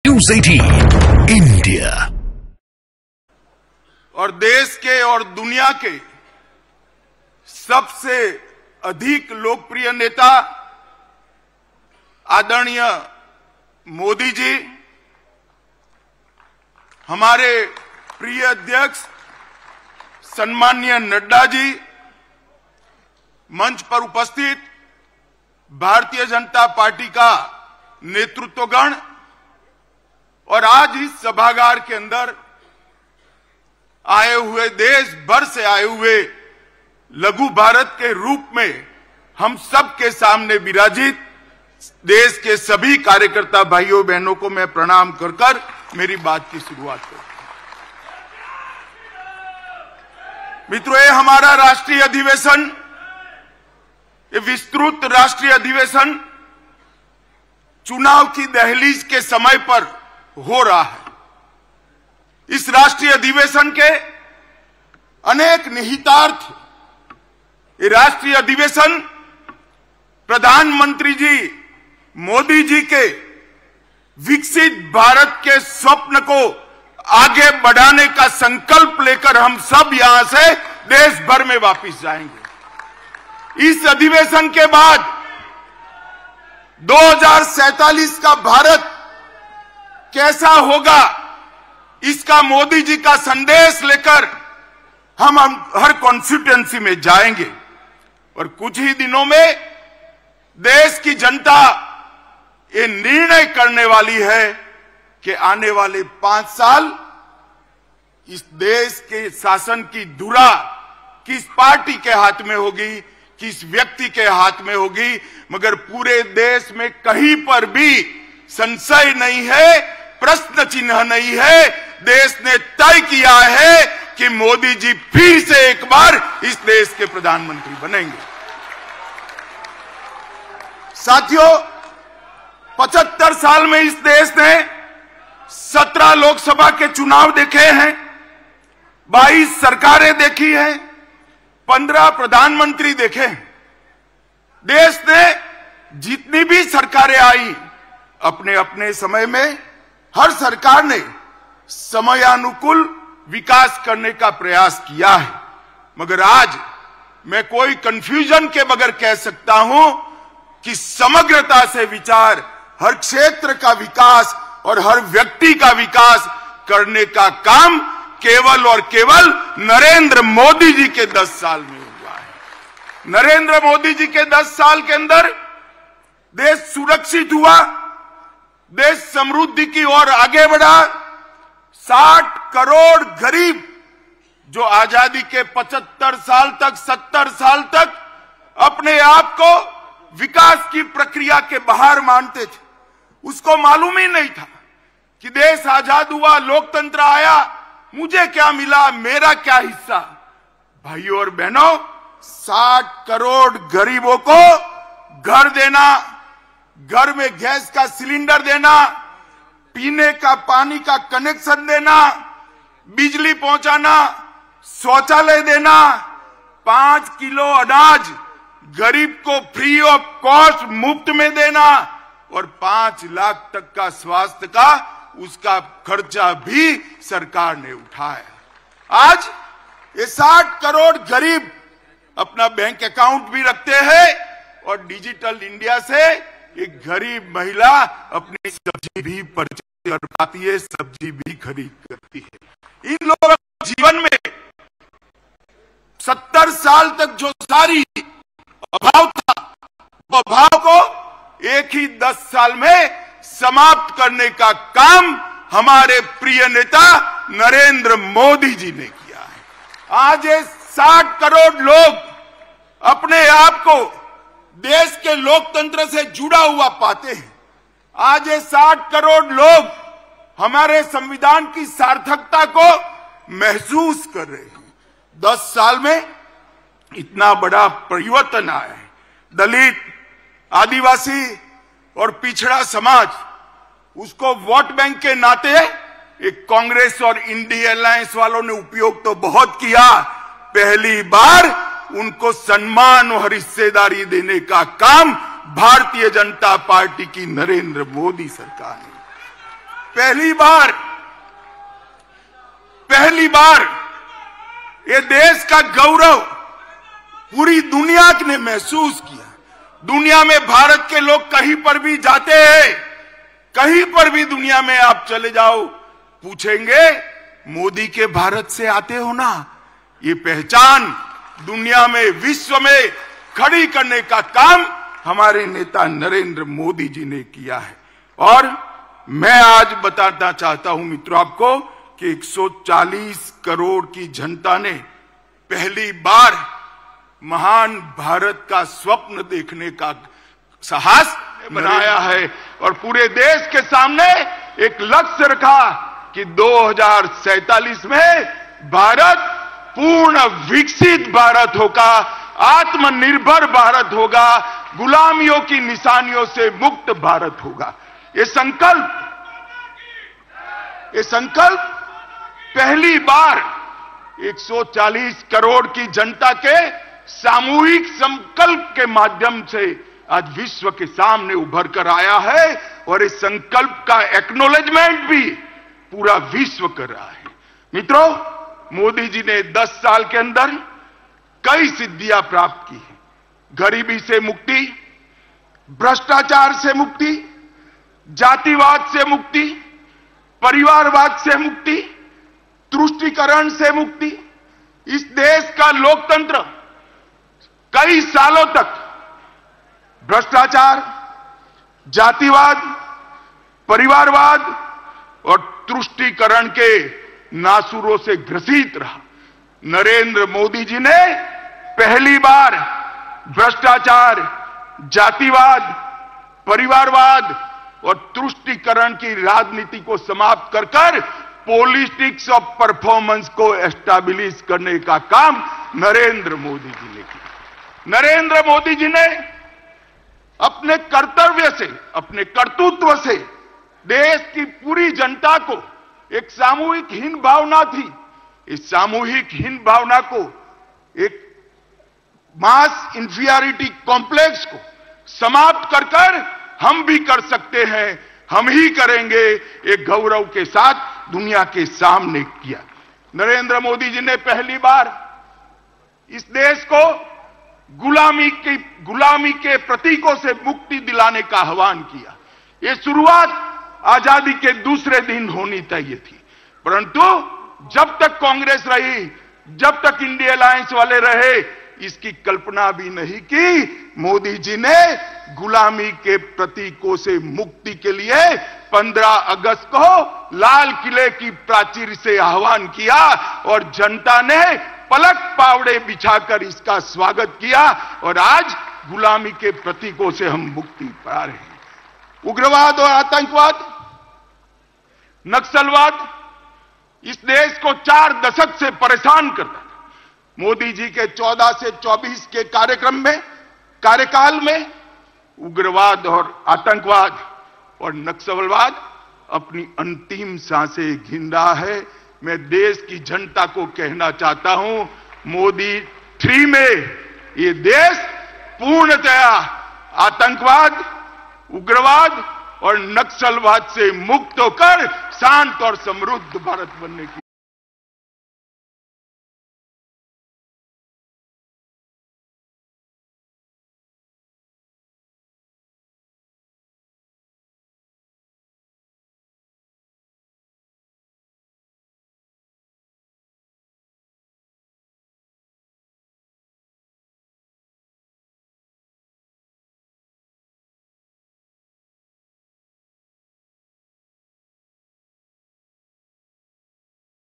News 18 India. और देश के और दुनिया के सबसे अधिक लोकप्रिय नेता आदरणीय मोदी जी, हमारे प्रिय अध्यक्ष सम्माननीय नड्डा जी, मंच पर उपस्थित भारतीय जनता पार्टी का नेतृत्वगण और आज इस सभागार के अंदर आए हुए, देश भर से आए हुए लघु भारत के रूप में हम सब के सामने विराजित देश के सभी कार्यकर्ता भाइयों बहनों को मैं प्रणाम कर मेरी बात की शुरुआत करता हूं। मित्रों, ये हमारा राष्ट्रीय अधिवेशन, ये विस्तृत राष्ट्रीय अधिवेशन चुनाव की दहलीज के समय पर हो रहा है। इस राष्ट्रीय अधिवेशन के अनेक निहितार्थ, ये राष्ट्रीय अधिवेशन प्रधानमंत्री जी मोदी जी के विकसित भारत के स्वप्न को आगे बढ़ाने का संकल्प लेकर हम सब यहां से देश भर में वापस जाएंगे। इस अधिवेशन के बाद 2047 का भारत कैसा होगा, इसका मोदी जी का संदेश लेकर हम हर कॉन्स्टिट्यूएंसी में जाएंगे। और कुछ ही दिनों में देश की जनता ये निर्णय करने वाली है कि आने वाले 5 साल इस देश के शासन की धुरा किस पार्टी के हाथ में होगी, किस व्यक्ति के हाथ में होगी। मगर पूरे देश में कहीं पर भी संशय नहीं है, प्रश्न चिन्ह नहीं है। देश ने तय किया है कि मोदी जी फिर से एक बार इस देश के प्रधानमंत्री बनेंगे। साथियों, 75 साल में इस देश ने 17 लोकसभा के चुनाव देखे हैं, 22 सरकारें देखी हैं, 15 प्रधानमंत्री देखे हैं। देश ने जितनी भी सरकारें आई, अपने अपने समय में हर सरकार ने समयानुकूल विकास करने का प्रयास किया है। मगर आज मैं कोई कंफ्यूजन के बगैर कह सकता हूं कि समग्रता से विचार, हर क्षेत्र का विकास और हर व्यक्ति का विकास करने का काम केवल और केवल नरेंद्र मोदी जी के 10 साल में हुआ है। नरेंद्र मोदी जी के 10 साल के अंदर देश सुरक्षित हुआ, देश समृद्धि की ओर आगे बढ़ा। 60 करोड़ गरीब जो आजादी के 75 साल तक, 70 साल तक अपने आप को विकास की प्रक्रिया के बाहर मानते थे, उसको मालूम ही नहीं था कि देश आजाद हुआ, लोकतंत्र आया, मुझे क्या मिला, मेरा क्या हिस्सा। भाइयों और बहनों, 60 करोड़ गरीबों को घर देना, घर में गैस का सिलेंडर देना, पीने का पानी का कनेक्शन देना, बिजली पहुंचाना, शौचालय देना, 5 किलो अनाज गरीब को फ्री ऑफ कॉस्ट मुफ्त में देना और 5 लाख तक का स्वास्थ्य का उसका खर्चा भी सरकार ने उठाया। आज ये 60 करोड़ गरीब अपना बैंक अकाउंट भी रखते हैं और डिजिटल इंडिया से एक गरीब महिला अपनी सब्जी भी परचेज कर पाती है, सब्जी भी खरीद करती है। इन लोगों के जीवन में 70 साल तक जो सारी अभाव था, वो अभाव को एक ही 10 साल में समाप्त करने का काम हमारे प्रिय नेता नरेंद्र मोदी जी ने किया है। आज ये 60 करोड़ लोग अपने आप को देश के लोकतंत्र से जुड़ा हुआ पाते हैं। आज ये 60 करोड़ लोग हमारे संविधान की सार्थकता को महसूस कर रहे हैं। 10 साल में इतना बड़ा परिवर्तन आया है। दलित, आदिवासी और पिछड़ा समाज, उसको वोट बैंक के नाते एक कांग्रेस और इंडिया अलायंस वालों ने उपयोग तो बहुत किया, पहली बार उनको सम्मान और हिस्सेदारी देने का काम भारतीय जनता पार्टी की नरेंद्र मोदी सरकार ने पहली बार ये देश का गौरव पूरी दुनिया ने महसूस किया। दुनिया में भारत के लोग कहीं पर भी जाते हैं, कहीं पर भी दुनिया में आप चले जाओ, पूछेंगे मोदी के भारत से आते हो ना। ये पहचान दुनिया में, विश्व में खड़ी करने का काम हमारे नेता नरेंद्र मोदी जी ने किया है। और मैं आज बताना चाहता हूं मित्रों आपको कि 140 करोड़ की जनता ने पहली बार महान भारत का स्वप्न देखने का साहस बनाया है और पूरे देश के सामने एक लक्ष्य रखा कि 2047 में भारत पूर्ण विकसित भारत होगा, आत्मनिर्भर भारत होगा, गुलामियों की निशानियों से मुक्त भारत होगा। ये संकल्प पहली बार 140 करोड़ की जनता के सामूहिक संकल्प के माध्यम से आज विश्व के सामने उभर कर आया है और इस संकल्प का एक्नॉलेजमेंट भी पूरा विश्व कर रहा है। मित्रों, मोदी जी ने 10 साल के अंदर कई सिद्धियां प्राप्त की हैं। गरीबी से मुक्ति, भ्रष्टाचार से मुक्ति, जातिवाद से मुक्ति, परिवारवाद से मुक्ति, तुष्टीकरण से मुक्ति। इस देश का लोकतंत्र कई सालों तक भ्रष्टाचार, जातिवाद, परिवारवाद और तुष्टीकरण के नासुरों से ग्रसित रहा। नरेंद्र मोदी जी ने पहली बार भ्रष्टाचार, जातिवाद, परिवारवाद और तुष्टीकरण की राजनीति को समाप्त कर पॉलिटिक्स ऑफ परफॉर्मेंस को एस्टैब्लिश करने का काम नरेंद्र मोदी जी ने किया। नरेंद्र मोदी जी ने अपने कर्तव्य से, अपने कर्तृत्व से देश की पूरी जनता को एक सामूहिक हीन भावना थी, इस सामूहिक हीन भावना को, एक मास इंफीरियरिटी कॉम्प्लेक्स को समाप्त कर हम भी कर सकते हैं, हम ही करेंगे, एक गौरव के साथ दुनिया के सामने किया। नरेंद्र मोदी जी ने पहली बार इस देश को गुलामी के प्रतीकों से मुक्ति दिलाने का आह्वान किया। ये शुरुआत आजादी के दूसरे दिन होनी चाहिए थी, परंतु जब तक कांग्रेस रही, जब तक इंडिया अलायंस वाले रहे, इसकी कल्पना भी नहीं की। मोदी जी ने गुलामी के प्रतीकों से मुक्ति के लिए 15 अगस्त को लाल किले की प्राचीर से आह्वान किया और जनता ने पलक पावड़े बिछाकर इसका स्वागत किया और आज गुलामी के प्रतीकों से हम मुक्ति पा रहे हैं। उग्रवाद और आतंकवाद, नक्सलवाद इस देश को 4 दशक से परेशान करता था। मोदी जी के 14 से 24 के कार्यकाल में उग्रवाद और आतंकवाद और नक्सलवाद अपनी अंतिम सांसें गिन रहा है। मैं देश की जनता को कहना चाहता हूं, मोदी 3 में ये देश पूर्णतया आतंकवाद, उग्रवाद और नक्सलवाद से मुक्त होकर शांत और समृद्ध भारत बनने की